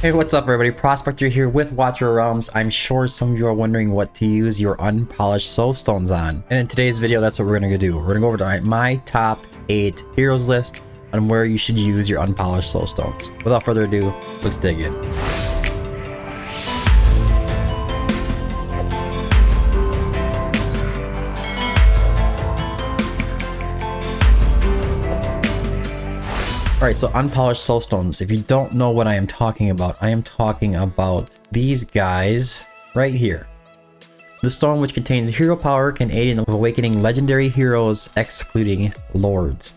Hey, what's up everybody? Prospector here with Watcher Realms. I'm sure some of you are wondering what to use your unpolished soulstones on. And in today's video, that's what we're gonna do. We're gonna go over to my top 8 heroes list on where you should use your unpolished soulstones. Without further ado, let's dig in. Alright, so unpolished soulstones. If you don't know what I am talking about these guys right here. The stone, which contains hero power, can aid in awakening legendary heroes, excluding lords.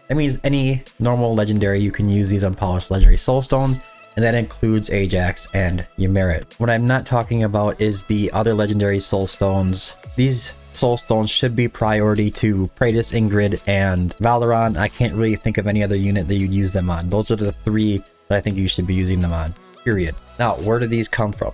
That means any normal legendary, you can use these unpolished legendary soulstones, and that includes Ajax and Yimet. What I'm not talking about is the other legendary soulstones. These soulstones should be priority to Praetus, Ingrid, and Valoran. I can't really think of any other unit that you'd use them on. Those are the 3 that I think you should be using them on, period. Now, where do these come from?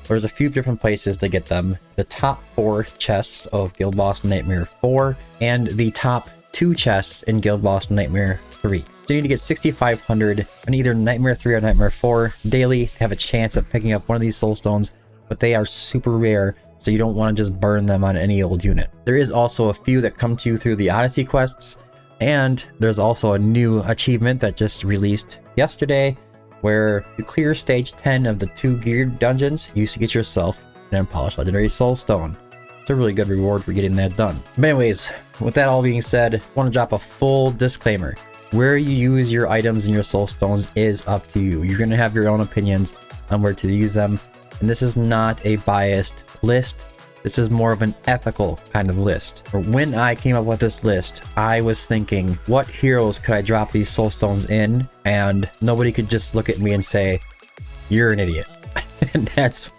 There's a few different places to get them. The top 4 chests of Guild Boss Nightmare 4 and the top 2 chests in Guild Boss Nightmare 3. So you need to get 6,500 on either Nightmare 3 or Nightmare 4 daily to have a chance of picking up one of these soulstones, but they are super rare, so you don't want to just burn them on any old unit. There is also a few that come to you through the Odyssey quests, and there's also a new achievement that just released yesterday where you clear stage 10 of the 2 geared dungeons. You used to get yourself an unpolished legendary soulstone. It's a really good reward for getting that done. But anyways, with that all being said, I want to drop a full disclaimer. Where you use your items and your soulstones is up to you. You're going to have your own opinions on where to use them. And this is not a biased list. This is more of an ethical kind of list. When I came up with this list, I was thinking, what heroes could I drop these soulstones in? And nobody could just look at me and say, you're an idiot. and that's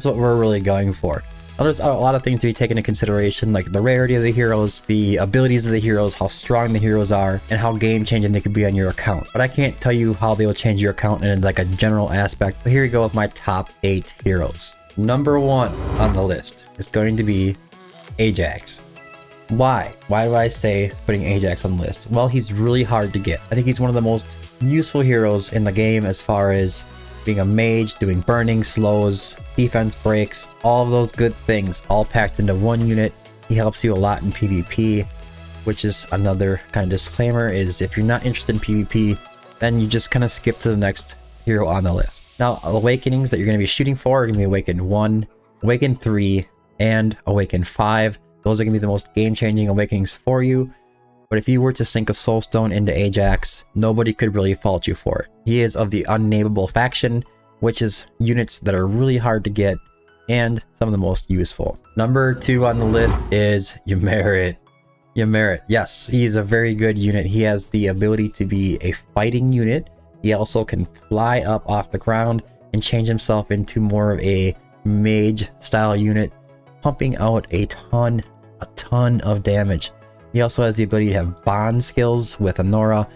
what we're really going for. Now, there's a lot of things to be taken into consideration, like the rarity of the heroes, the abilities of the heroes, how strong the heroes are, and how game changing they could be on your account. But I can't tell you how they will change your account in like a general aspect. But here we go with my top 8 heroes. Number 1 on the list is going to be Ajax. Why? Why do I say putting Ajax on the list? Well, he's really hard to get. I think he's one of the most useful heroes in the game as far as being a mage, doing burning, slows, defense breaks, all of those good things all packed into one unit. He helps you a lot in PvP, which is another kind of disclaimer, is if you're not interested in PvP, then you just kind of skip to the next hero on the list. Now, awakenings that you're going to be shooting for are going to be Awaken 1, Awaken 3, and Awaken 5. Those are going to be the most game-changing awakenings for you. But if you were to sink a soulstone into Ajax, nobody could really fault you for it. He is of the unnameable faction, which is units that are really hard to get and some of the most useful. Number 2 on the list is Yimet. Yimet, yes, he's a very good unit. He has the ability to be a fighting unit. He also can fly up off the ground and change himself into more of a mage style unit, pumping out a ton of damage. He also has the ability to have bond skills with Anora,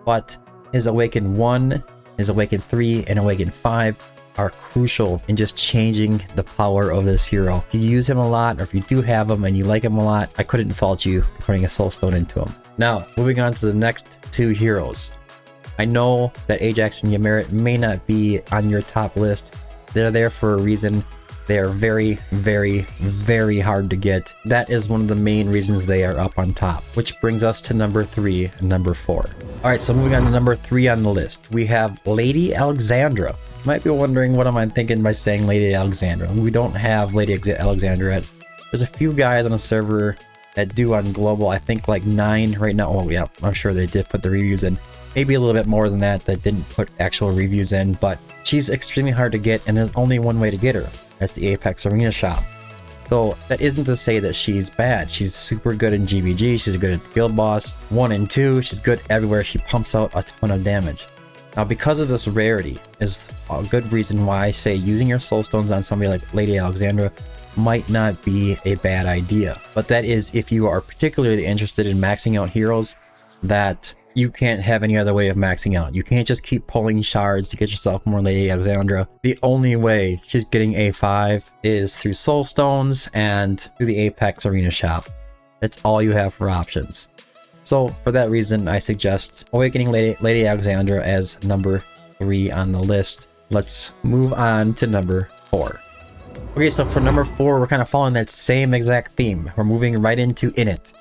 but his Awaken 1, his Awaken 3, and Awaken 5 are crucial in just changing the power of this hero. If you use him a lot, or if you do have him and you like him a lot, I couldn't fault you for putting a soulstone into him. Now, moving on to the next 2 heroes. I know that Ajax and Yimet may not be on your top list. They're there for a reason. They are very, very, very hard to get. That is one of the main reasons they are up on top, which brings us to number 3 and number 4. All right, so moving on to number 3 on the list, we have Lady Alexandra. You might be wondering, what am I thinking by saying Lady Alexandra? We don't have Lady Alexandra yet. There's a few guys on the server that do on global, I think like 9 right now. Oh yeah, I'm sure they did put the reviews in. Maybe a little bit more than that didn't put actual reviews in, but she's extremely hard to get, and there's only one way to get her. That's the Apex Arena shop. So that isn't to say that she's bad. She's super good in GBG. She's good at Guild Boss 1 and 2. She's good everywhere. She pumps out a ton of damage. Now, because of this rarity is a good reason why I say using your soulstones on somebody like Lady Alexandra might not be a bad idea. But that is if you are particularly interested in maxing out heroes that you can't have any other way of maxing out. You can't just keep pulling shards to get yourself more Lady Alexandra. The only way she's getting A5 is through soulstones and through the Apex Arena shop. That's all you have for options. So for that reason, I suggest awakening Lady Alexandra as number 3 on the list. let's move on to number 4. Okay, so for number 4, we're kind of following that same exact theme. We're moving right into Init.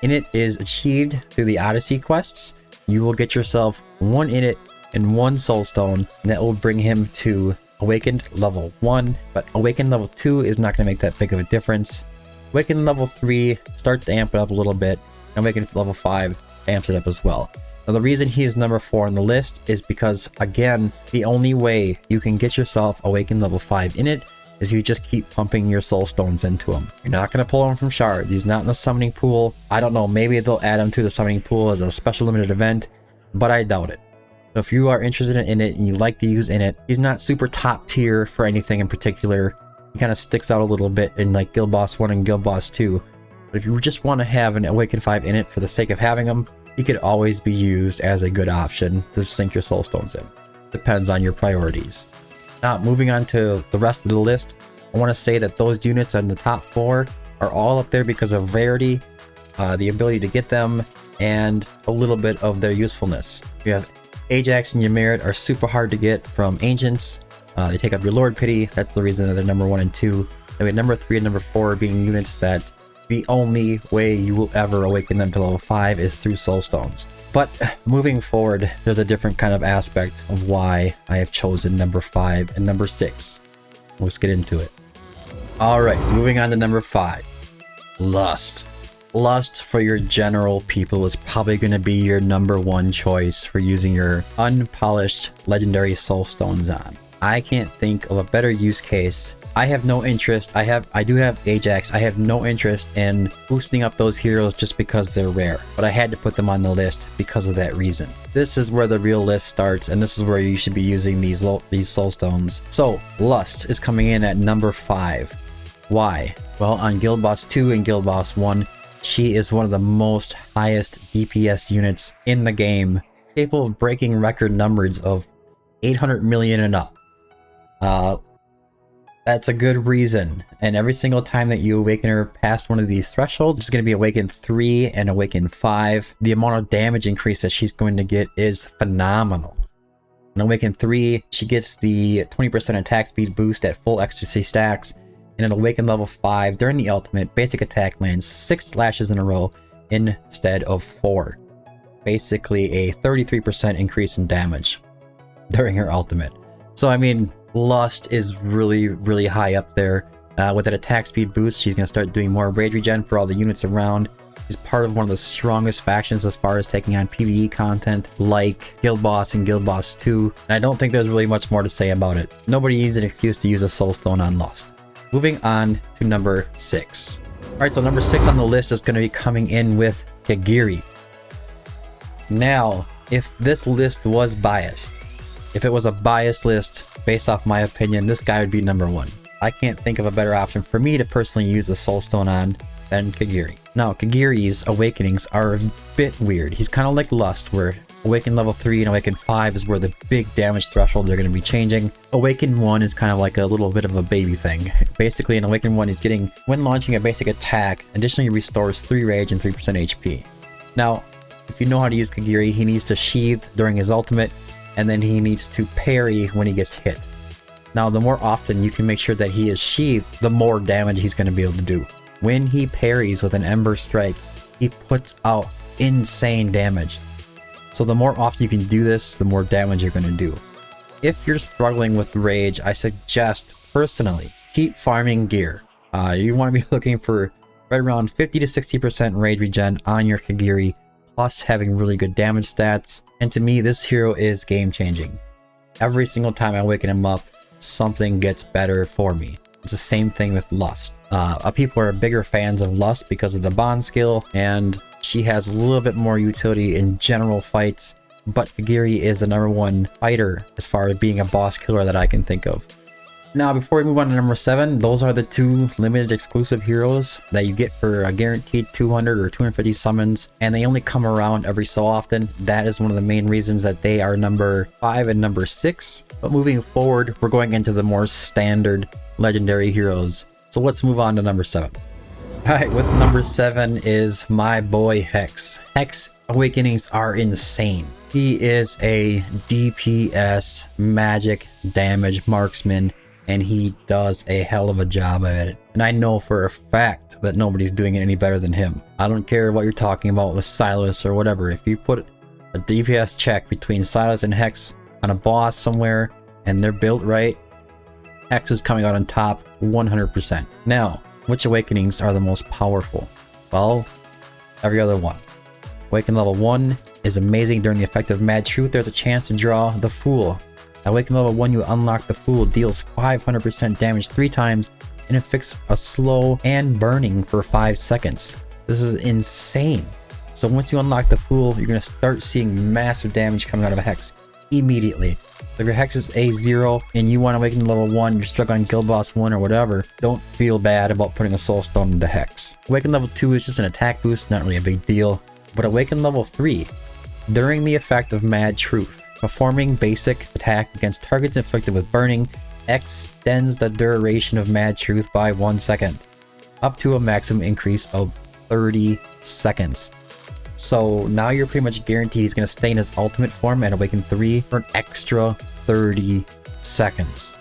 Init is achieved through the Odyssey quests. You will get yourself 1 Init and 1 Soulstone, and that will bring him to Awakened level 1, but Awakened level 2 is not going to make that big of a difference. Awakened level 3 starts to amp it up a little bit, and Awakened level 5 amps it up as well. Now the reason he is number 4 on the list is because, again, the only way you can get yourself Awakened level 5 in it is you just keep pumping your Soulstones into him. You're not going to pull him from shards. He's not in the summoning pool. I don't know, maybe they'll add him to the summoning pool as a special limited event, but I doubt it. So if you are interested in it and you like to use Init, he's not super top tier for anything in particular. He kind of sticks out a little bit in like Guild Boss 1 and Guild Boss 2. But if you just want to have an Awakened 5 Init for the sake of having him, he could always be used as a good option to sink your Soulstones in. Depends on your priorities. Now, moving on to the rest of the list, I want to say that those units on the top 4 are all up there because of rarity, the ability to get them, and a little bit of their usefulness. You have Ajax and Yimet are super hard to get from Ancients. They take up your Lord Pity. That's the reason that they're number 1 and 2. And we have number 3 and number 4 being units that the only way you will ever awaken them to level 5 is through Soulstones. But moving forward, there's a different kind of aspect of why I have chosen number 5 and number 6. Let's get into it. Alright, moving on to number 5. Lust. Lust for your general people is probably going to be your number 1 choice for using your Unpolished Legendary Soulstones on. I can't think of a better use case. I have no interest. I do have Ajax. I have no interest in boosting up those heroes just because they're rare, but I had to put them on the list because of that reason. This is where the real list starts, and this is where you should be using these Soulstones. So Lust is coming in at number 5. Why? Well, on Guild Boss 2 and Guild Boss 1, she is one of the most highest DPS units in the game, capable of breaking record numbers of 800 million and up. That's a good reason. And every single time that you awaken her past one of these thresholds, which is going to be Awaken 3 and Awaken 5, the amount of damage increase that she's going to get is phenomenal. In Awaken 3, she gets the 20% attack speed boost at full ecstasy stacks. And in Awaken level 5, during the ultimate, basic attack lands 6 slashes in a row instead of 4. Basically a 33% increase in damage during her ultimate. So I mean, Lust is really high up there. With that attack speed boost, she's going to start doing more rage regen for all the units around. She's part of one of the strongest factions as far as taking on PvE content, like Guild Boss and Guild Boss 2. And I don't think there's really much more to say about it. Nobody needs an excuse to use a Soulstone on Lust. Moving on to number 6. Alright, so number 6 on the list is going to be coming in with Kigiri. Now, if this list was biased, if it was a biased list based off my opinion, this guy would be number 1. I can't think of a better option for me to personally use a Soulstone on than Kigiri. Now, Kigiri's awakenings are a bit weird. He's kind of like Lust, where Awaken level 3 and Awaken 5 is where the big damage thresholds are going to be changing. Awaken 1 is kind of like a little bit of a baby thing. Basically, in Awaken 1, he's getting, when launching a basic attack, additionally restores 3 rage and 3% HP. Now, if you know how to use Kigiri, he needs to sheathe during his ultimate, and then he needs to parry when he gets hit. Now, the more often you can make sure that he is sheathed, the more damage he's going to be able to do. When he parries with an Ember Strike, he puts out insane damage. So the more often you can do this, the more damage you're going to do. If you're struggling with rage, I suggest, personally, keep farming gear. You want to be looking for right around 50 to 60% rage regen on your Kigiri, plus having really good damage stats. And to me, this hero is game changing. Every single time I awaken him up, something gets better for me. It's the same thing with Lust. People are bigger fans of Lust because of the bond skill, and she has a little bit more utility in general fights, but Kigiri is the number 1 fighter as far as being a boss killer that I can think of. Now, before we move on to number 7, those are the 2 limited exclusive heroes that you get for a guaranteed 200 or 250 summons, and they only come around every so often. That is one of the main reasons that they are number 5 and number 6. But moving forward, we're going into the more standard legendary heroes. So let's move on to number 7. Alright, with number 7 is my boy Hex. Hex awakenings are insane. He is a DPS magic damage marksman, and he does a hell of a job at it. And I know for a fact that nobody's doing it any better than him. I don't care what you're talking about with Silas or whatever. If you put a DPS check between Silas and Hex on a boss somewhere and they're built right, Hex is coming out on top 100%. Now, which awakenings are the most powerful? Well, every other one. Awaken level 1 is amazing. During the effect of Mad Truth, there's a chance to draw the Fool. Awaken level 1, you unlock the Fool, deals 500% damage 3 times, and inflicts a slow and burning for 5 seconds. This is insane. So once you unlock the Fool, you're going to start seeing massive damage coming out of a Hex immediately. So if your Hex is A0 and you want to awaken level 1, you're stuck on Guild Boss 1 or whatever, don't feel bad about putting a Soulstone into Hex. Awaken level 2 is just an attack boost, not really a big deal. But Awaken level 3, during the effect of Mad Truth, performing basic attack against targets inflicted with burning extends the duration of Mad Truth by 1 second, up to a maximum increase of 30 seconds. So now you're pretty much guaranteed he's going to stay in his ultimate form at Awaken 3 for an extra 30 seconds.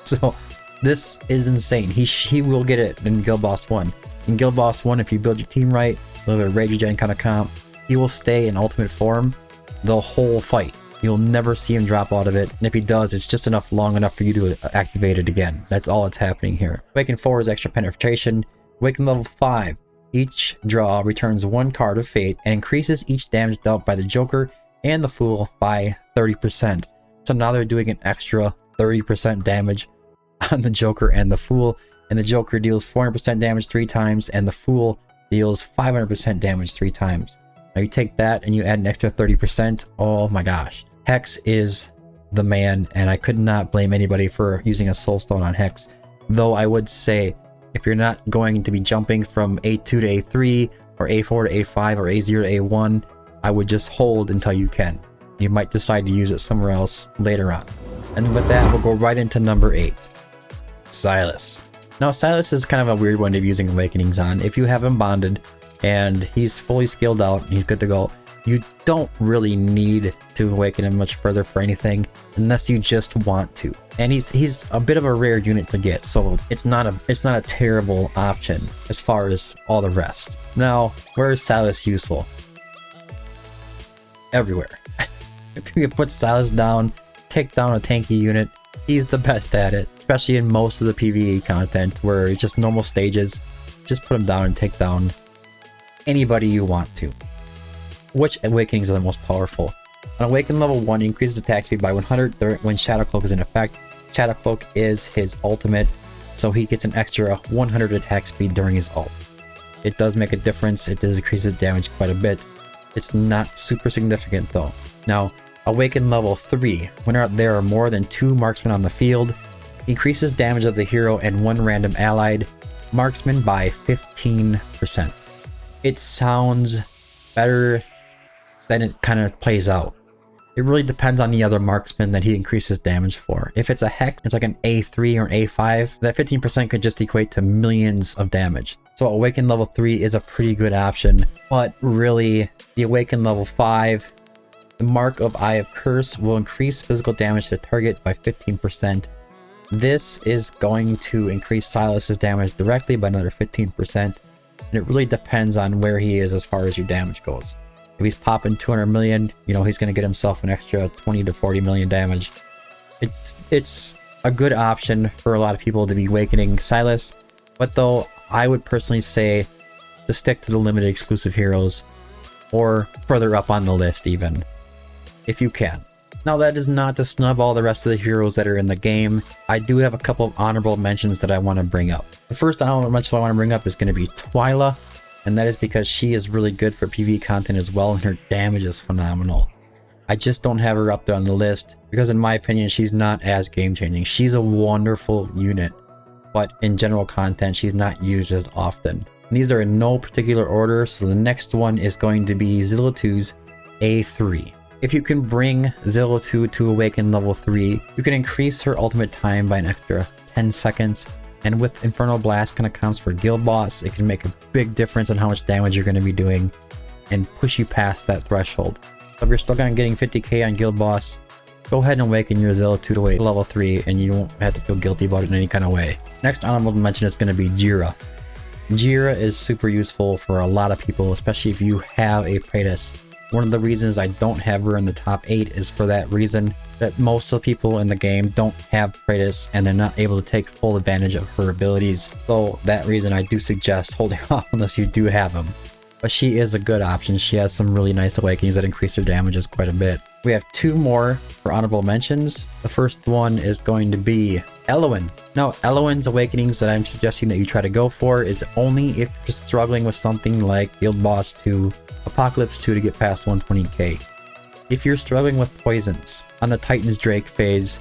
So this is insane. He will get it in Guild Boss 1. In Guild Boss 1, if you build your team right, a little bit of rage regen kind of comp, he will stay in ultimate form the whole fight. You'll never see him drop out of it, and if he does, it's just long enough for you to activate it again. That's all that's happening here. Awaken 4 is extra penetration. Awaken level 5, each draw returns 1 card of fate and increases each damage dealt by the Joker and the Fool by 30%. So now they're doing an extra 30% damage on the Joker and the Fool, and the Joker deals 400% damage 3 times, and the Fool deals 500% damage 3 times. Now you take that and you add an extra 30%. Oh my gosh. Hex is the man, and I could not blame anybody for using a Soulstone on Hex. Though I would say, if you're not going to be jumping from A2 to A3, or A4 to A5, or A0 to A1, I would just hold until you can. You might decide to use it somewhere else later on. And with that, we'll go right into number 8. Silas. Now Silas is kind of a weird one to be using Awakenings on. If you have him bonded and he's fully skilled out and he's good to go, you don't really need to awaken him much further for anything unless you just want to. And he's a bit of a rare unit to get, so it's not a terrible option as far as all the rest. Now, where is Silas useful? Everywhere. If you can put Silas down, take down a tanky unit, he's the best at it, especially in most of the PvE content where it's just normal stages. Just put him down and take down anybody you want to. Which awakenings are the most powerful? On Awaken level 1, increases attack speed by 100 when Shadow Cloak is in effect. Shadow Cloak is his ultimate, so he gets an extra 100 attack speed during his ult. It does make a difference. It does increase his damage quite a bit. It's not super significant though. Now, Awaken level 3, when there are more than 2 marksmen on the field, increases damage of the hero and 1 random allied marksman by 15%. It sounds better than it kind of plays out. It really depends on the other marksman that he increases damage for. If it's a Hex, it's like an A3 or an A5, that 15% could just equate to millions of damage. So Awaken level 3 is a pretty good option, but really, the Awaken level 5, the Mark of Eye of Curse will increase physical damage to the target by 15%. This is going to increase Silas's damage directly by another 15%, and it really depends on where he is as far as your damage goes. If he's popping 200 million, you know, he's going to get himself an extra 20 to 40 million damage. It's a good option for a lot of people to be awakening Silas, but though I would personally say to stick to the limited exclusive heroes or further up on the list even, if you can. Now that is not to snub all the rest of the heroes that are in the game. I do have a couple of honorable mentions that I want to bring up. The first honorable mention I want to bring up is going to be Twyla, and that is because she is really good for PvE content as well, and her damage is phenomenal. I just don't have her up there on the list because in my opinion she's not as game changing. She's a wonderful unit, but in general content she's not used as often. And these are in no particular order, so the next one is going to be Zilla2's A3. If you can bring Zilla2 to Awaken level 3, you can increase her ultimate time by an extra 10 seconds. And with Infernal Blast kind of counts for Guild Boss, it can make a big difference on how much damage you're going to be doing and push you past that threshold. So if you're stuck on getting 50k on Guild Boss, go ahead and awaken your Zilla 2 to wait level 3 and you won't have to feel guilty about it in any kind of way. Next honorable mention is going to be Jira. Jira is super useful for a lot of people, especially if you have a Praetus. One of the reasons I don't have her in the top 8 is for that reason, that most of the people in the game don't have Praetus and they're not able to take full advantage of her abilities. So that reason I do suggest holding off unless you do have them. But she is a good option. She has some really nice awakenings that increase her damages quite a bit. We have 2 more for honorable mentions. The first one is going to be Elowen. Now, Elowen's awakenings that I'm suggesting that you try to go for is only if you're struggling with something like Guild Boss 2, Apocalypse 2 to get past 120k. If you're struggling with poisons on the Titan's Drake phase,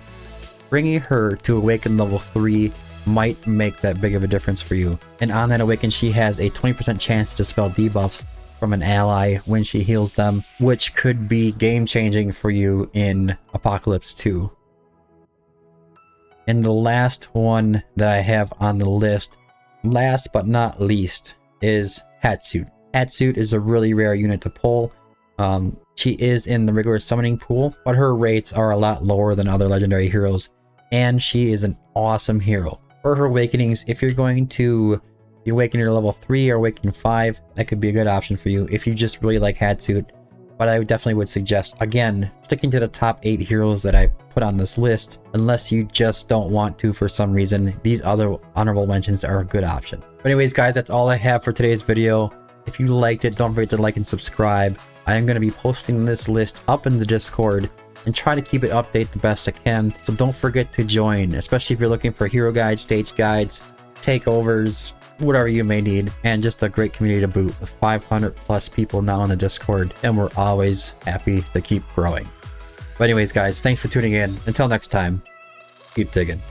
bringing her to awaken level 3 might make that big of a difference for you. And on that awaken, she has a 20% chance to dispel debuffs from an ally when she heals them, which could be game changing for you in Apocalypse 2. And the last one that I have on the list, last but not least, is Hatsuit. Hatsuit is a really rare unit to pull. She is in the regular summoning pool, but her rates are a lot lower than other legendary heroes, and she is an awesome hero. For her awakenings, if you're going to awaken your level 3 or awaken 5, that could be a good option for you if you just really like Hatsuit. But I definitely would suggest, again, sticking to the top 8 heroes that I put on this list, unless you just don't want to for some reason. These other honorable mentions are a good option. But anyways, guys, that's all I have for today's video. If you liked it, don't forget to like and subscribe. I am going to be posting this list up in the Discord and try to keep it updated the best I can. So don't forget to join, especially if you're looking for hero guides, stage guides, takeovers, whatever you may need, and just a great community to boot with 500 plus people now on the Discord, and we're always happy to keep growing. But anyways, guys, thanks for tuning in. Until next time, keep digging.